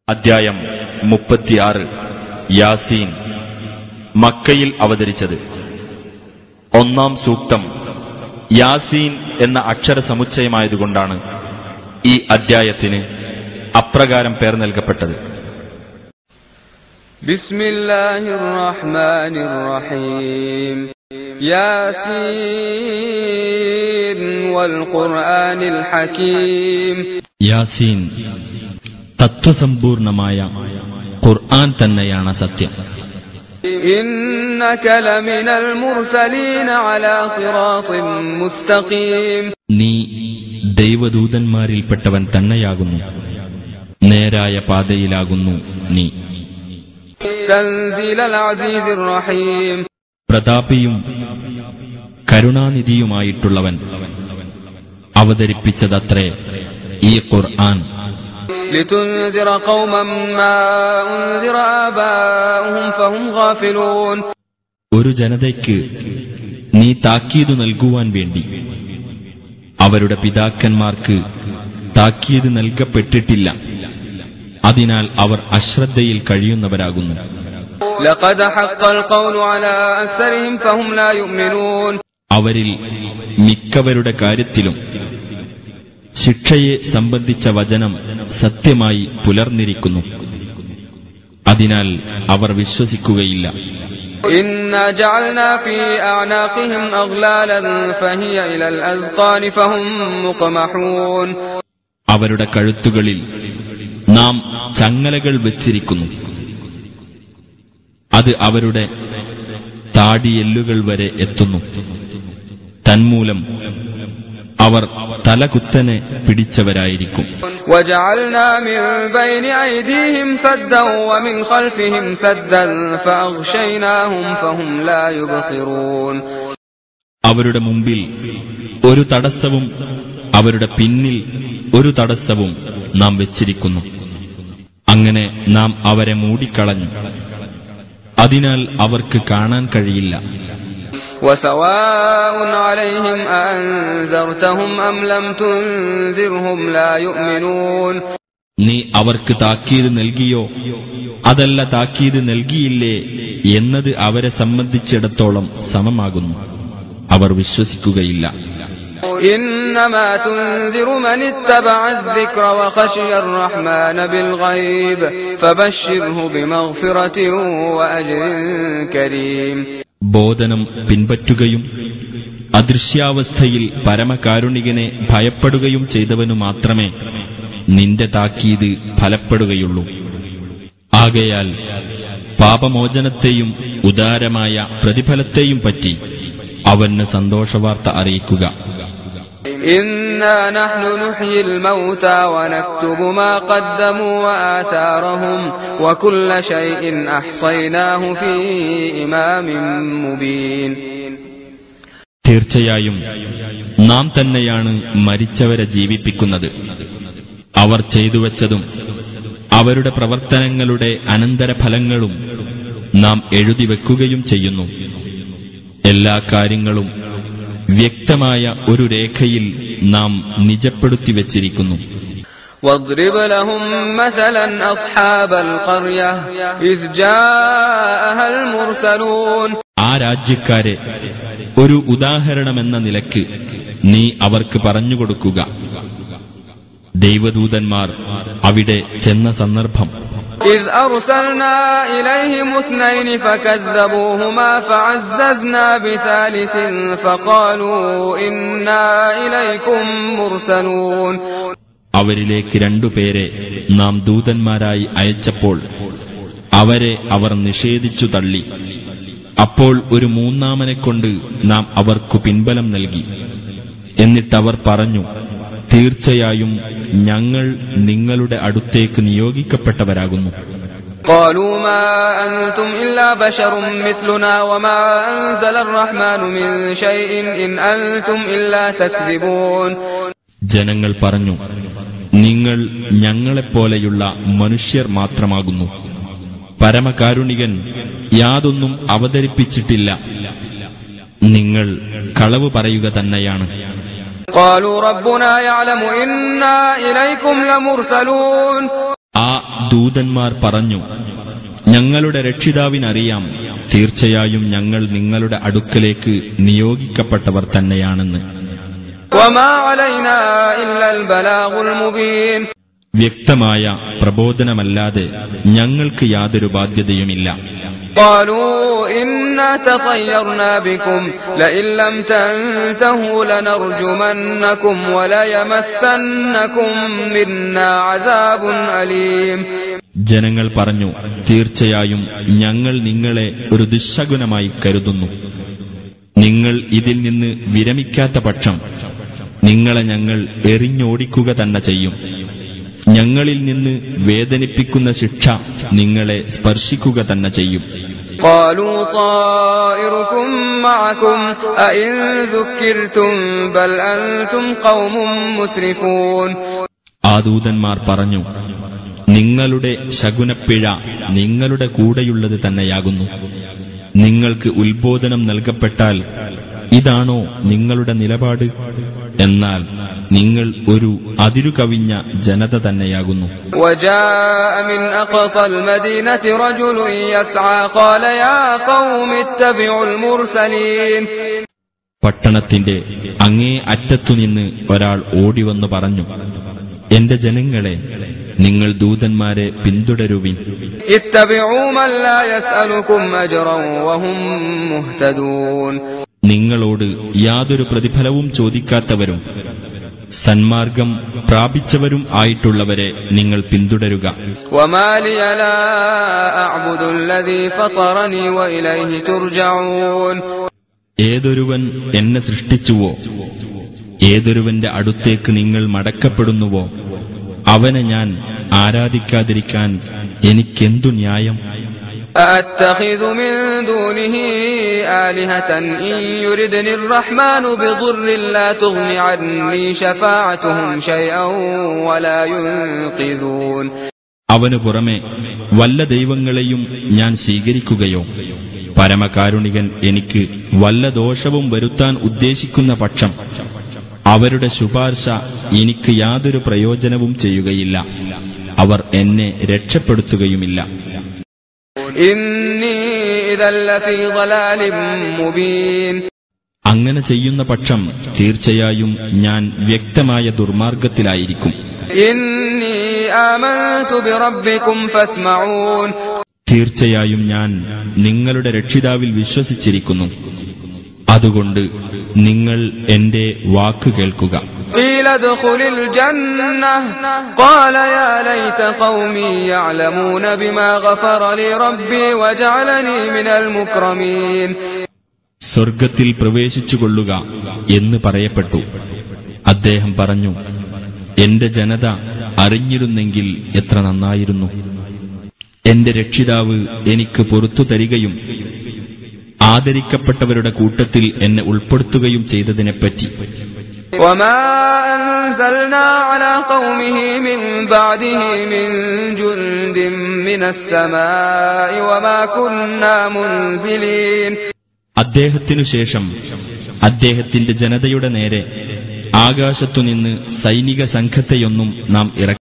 അധ്യായം 36 യാസീൻ. മക്കയിൽ അവതരിച്ചത്. ഒന്നാം സൂക്തം യാസീൻ എന്ന അക്ഷര സമുച്ചയമായതുകൊണ്ടാണ് ഈ അധ്യായത്തിന് അപ്രകാരം പേർ നൽകപ്പെട്ടത്. ബിസ്മില്ലാഹിർ റഹ്മാനിർ റഹീം. യാസീൻ വൽ ഖുർആനിൽ ഹകീം. യാസീൻ, തത്വസമ്പൂർണമായ ഖുർആൻ തന്നെയാണ് സത്യം. ഇന്നക ലമിനൽ മുർസലീന അലാ സിറാത്തിൻ മുസ്തഖീം. നീ ദൈവദൂതന്മാരിൽപ്പെട്ടവൻ തന്നെയാകുന്നു, നേരായ പാതയിലാകുന്നു നീ. തൻസീലൽ അസീസിർ റഹീം. പ്രതാപിയും കരുണാനിധിയുമായിട്ടുള്ളവൻ അവതരിപ്പിച്ചതത്രേ ഈ ഖുർആൻ. ലിതുൻദിറ ഖൗമൻ മാ ഉൻദിറ ആബാഉഹും ഫഹും ഗാഫിലൂൻ. ഒരു ജനതയ്ക്ക് നീ താക്കീത് നൽകുവാൻ വേണ്ടി അവരുടെ പിതാക്കന്മാർക്ക് താക്കീത് നൽകപ്പെട്ടിട്ടില്ല, അതിനാൽ അവർ അശ്രദ്ധയിൽ കഴിയുന്നവരാകുന്നു. ലഖദ് ഹഖൽ ഖൗലു അലാ അക്സരിഹിം ഫഹും ലാ യുഅ്മിനൂൻ. അവരിൽ മിക്കവരുടെ കാര്യത്തിലും ശിക്ഷയെ സംബന്ധിച്ച വചനം സത്യമായി പുലർന്നിരിക്കുന്നു, അതിനാൽ അവർ വിശ്വസിക്കുകയില്ല. ഇന്നാ ജഅൽനാ ഫീ അഅനാഖിഹിം അഗ്ലാലൻ ഫഹിയ ഇലൽ അദ്ഖാനി ഫഹും മുഖ്മഹൂൻ. അവരുടെ കഴുത്തുകളിൽ നാം ചങ്ങലകൾ വെച്ചിരിക്കുന്നു, അത് അവരുടെ താടിയെല്ലുകൾ വരെ എത്തുന്നു. തന്മൂലം അവർ തലകുത്തനെ പിടിച്ചവരായിരിക്കും. വജഅൽനാ മിൻ ബൈനി ഐദീഹിം സദ്ദൻ വമിൻ ഖൽഫിഹിം സദ്ദൻ ഫഅഗ്ശൈനാഹും ഫഹും ലാ യുബ്സിറൂൻ. അവരുടെ മുമ്പിൽ ഒരു തടസ്സവും അവരുടെ പിന്നിൽ ഒരു തടസ്സവും നാം വെച്ചിരിക്കുന്നു. അങ്ങനെ നാം അവരെ മൂടിക്കളഞ്ഞു, അതിനാൽ അവർക്ക് കാണാൻ കഴിയില്ല. വസവാഉൻ അലൈഹിം അൻസർതഹും അം ലം തുൻസിർഹും ലാ യുഅ്മിനൂൻ. നീ അവർക്ക് താക്കീത് നൽകിയോ അതല്ല താക്കീത് നൽകിയില്ലേ എന്നത് അവരെ സംബന്ധിച്ചിടത്തോളം സമമാകുന്നു, അവർ വിശ്വസിക്കുകയില്ല. ഇന്നമാ തുൻസിറു മൻ ഇത്തബഅ അദ്ദിക്ര വഖശിയ അർറഹ്മാന ബിൽഗൈബ് ഫബശ്ശിർഹു ബിമഗ്ഫിറതിൻ വഅജ്രിൻ കരീം. ബോധനം പിൻപറ്റുകയും അദൃശ്യാവസ്ഥയിൽ പരമകാരുണികനെ ഭയപ്പെടുകയും ചെയ്തവനു മാത്രമേ നിന്റെ താക്കീത് ഫലപ്പെടുകയുള്ളൂ. ആകയാൽ പാപമോചനത്തെയും ഉദാരമായ പ്രതിഫലത്തെയും പറ്റി അവന് സന്തോഷവാർത്ത അറിയിക്കുക. ഇന്നാ നഹ്നു നുഹ്യിൽ മൗതാ വനക്തുബു മാ ഖദ്ദമൂ വആസാറഹും വകുല്ല ശൈഇൻ അഹ്സൈനാഹു ഫീ ഇമാമിൻ മുബീൻ. തീർച്ചയായും നാം തന്നെയാണ് മരിച്ചവരെ ജീവിപ്പിക്കുന്നത്. അവർ ചെയ്തുവച്ചതും അവരുടെ പ്രവർത്തനങ്ങളുടെ അനന്തരഫലങ്ങളും നാം എഴുതിവെക്കുകയും ചെയ്യുന്നു. എല്ലാ കാര്യങ്ങളും വ്യക്തമായ ഒരു രേഖയിൽ നാം നിജപ്പെടുത്തി വച്ചിരിക്കുന്നു. വദ്രിബ് ലഹും മസലൻ അസ്ഹാബൽ ഖർയ ഇദ് ജാഅഹൽ മുർസലൂൻ. ആ രാജ്യക്കാരെ ഒരു ഉദാഹരണമെന്ന നിലക്ക് നീ അവർക്ക് പറഞ്ഞുകൊടുക്കുക. ദൈവദൂതന്മാർ അവിടെ ചെന്ന സന്ദർഭം. إذ أرسلنا إليهم اثنين فكذبوهما فعززنا بثالث فقالوا إنا إليكم مرسلون. അവരിലേക്ക് രണ്ടുപേരെ നാം ദൂതന്മാരായി അയച്ചപ്പോൾ അവരെ അവർ നിഷേധിച്ചു തള്ളി. അപ്പോൾ ഒരു മൂന്നാമനെക്കൊണ്ട് നാം അവർക്കു പിൻബലം നൽകി. എന്നിട്ടവർ പറഞ്ഞു, തീർച്ചയായും ഞങ്ങൾ നിങ്ങളുടെ അടുത്തേക്ക് നിയോഗിക്കപ്പെട്ടവരാകുന്നു. قالوا ما أنتم إلا بشر مثلنا وما أنزل الرحمن من شيء إن أنتم إلا تكذبون. ജനങ്ങൾ പറഞ്ഞു, നിങ്ങൾ ഞങ്ങളെപ്പോലെയുള്ള മനുഷ്യർ മാത്രമാകുന്നു, പരമകാരുണികൻ യാതൊന്നും അവതരിപ്പിച്ചിട്ടില്ല, നിങ്ങൾ കളവ് പറയുക തന്നെയാണ്. قالوا ربنا يعلم إنا إليكم لمرسلون. ആ ദൂതന്മാർ പറഞ്ഞു, ഞങ്ങളുടെ രക്ഷിതാവിനറിയാം, തീർച്ചയായും ഞങ്ങൾ നിങ്ങളുടെ അടുക്കലേക്ക് നിയോഗിക്കപ്പെട്ടവർ തന്നെയാണെന്ന്. وما علينا إلا البلاغ المبين. വ്യക്തമായ പ്രബോധനമല്ലാതെ ഞങ്ങൾക്ക് യാതൊരു ബാധ്യതയുമില്ല. قالوا إنا تطيرنا بكم لئن لم تنتهوا لنرجمنكم وليمسنكم منا عذاب أليم. ജനങ്ങൾ പറഞ്ഞു, തീർച്ചയായും ഞങ്ങൾ നിങ്ങളെ ഒരു ദുശ്ശകുനമായി കരുതുന്നു. നിങ്ങൾ ഇതിൽ നിന്ന് വിരമിക്കാത്ത പക്ഷം നിങ്ങളെ ഞങ്ങൾ എറിഞ്ഞോടിക്കുക തന്നെ ചെയ്യും. ഞങ്ങളിൽ നിന്ന് വേദനിപ്പിക്കുന്ന ശിക്ഷ നിങ്ങളെ സ്പർശിക്കുക തന്നെ ചെയ്യും. قالوا طائركم معكم أئن ذكرتم بل أنتم قوم مسرفون. ആ ദൂതന്മാർ പറഞ്ഞു, നിങ്ങളുടെ ശകുനപ്പിഴ നിങ്ങളുടെ കൂടെയുള്ളത് തന്നെയാകുന്നു. നിങ്ങൾക്ക് ഉത്ബോധനം നൽകപ്പെട്ടാൽ ഇതാണോ നിങ്ങളുടെ നിലപാട്? എന്നാൽ നിങ്ങൾ ഒരു അതിരുകവിഞ്ഞ ജനത തന്നെയാകുന്നു. وجاء من أقصى المدينة رجل يسعى قال يا قوم اتبعوا المرسلين. പട്ടണത്തിന്റെ അങ്ങേ അറ്റത്തുനിന്ന് ഒരാൾ ഓടിവന്നു പറഞ്ഞു, എന്റെ ജനങ്ങളെ, നിങ്ങൾ ദൂതന്മാരെ പിന്തുടരുവിൻ. اتبعوا من لا يسألكم أجرا وهم مهتدون. നിങ്ങളോട് യാതൊരു പ്രതിഫലവും ചോദിക്കാത്തവരും സന്മാർഗം പ്രാപിച്ചവരും ആയിട്ടുള്ളവരെ നിങ്ങൾ പിന്തുടരുക. وما لي لا أعبد الذي فطرني وإليه ترجعون. ഏതൊരുവൻ എന്നെ സൃഷ്ടിച്ചുവോ, ഏതൊരുവന്റെ അടുത്തേക്ക് നിങ്ങൾ മടക്കപ്പെടുന്നുവോ, അവനെ ഞാൻ ആരാധിക്കാതിരിക്കാൻ എനിക്കെന്തു ന്യായം? أأتخذ من دونه آلهة إن يردني الرحمن بضر لا تغن عني شفاعتهم شيئا ولا ينقذون. അവനു പുറമെ വല്ല ദൈവങ്ങളെയും ഞാൻ സ്വീകരിക്കുകയോ, പരമകാരുണികൻ എനിക്ക് വല്ല ദോഷവും വരുത്താൻ ഉദ്ദേശിക്കുന്ന പക്ഷം അവരുടെ ശുപാർശ എനിക്ക് യാതൊരു പ്രയോജനവും ചെയ്യുകയില്ല. അവർ എന്നെ രക്ഷപ്പെടുത്തുകയുമില്ല. إني إذا لفي ضلال مبين. അങ്ങനെ ചെയ്യുന്ന പക്ഷം തീർച്ചയായും ഞാൻ വ്യക്തമായ ദുർമാർഗത്തിലായിരിക്കും. إني آمنت بربكم فاسمعون. തീർച്ചയായും ഞാൻ നിങ്ങളുടെ രക്ഷിതാവിൽ വിശ്വസിച്ചിരിക്കുന്നു. അതുകൊണ്ട് നിങ്ങൾ എന്റെ വാക്ക് കേൾക്കുക. قيل ادخل الجنة قال يا ليت قومي يعلمون بما غفر لي ربي وجعلني من المكرمين. സ്വർഗത്തിൽ പ്രവേശിച്ചുകൊള്ളുക എന്ന് പറയപ്പെട്ടു. അദ്ദേഹം പറഞ്ഞു, എന്റെ ജനത അറിഞ്ഞിരുന്നെങ്കിൽ എത്ര നന്നായിരുന്നു. എന്റെ രക്ഷിതാവ് എനിക്ക് പുറത്തു തരികയും ആദരിക്കപ്പെട്ടവരുടെ കൂട്ടത്തിൽ എന്നെ ഉൾപ്പെടുത്തുകയും ചെയ്തതിനെപ്പറ്റി. وما أنزلنا على قومه من بعده من جند من السماء وما كنا منزلين. അദ്ദേഹത്തിനു ശേഷം അദ്ദേഹത്തിന്റെ ജനതയുടെ നേരെ ആകാശത്തുനിന്ന് സൈനിക സംഘത്തെയൊന്നും നാം ഇറക്കി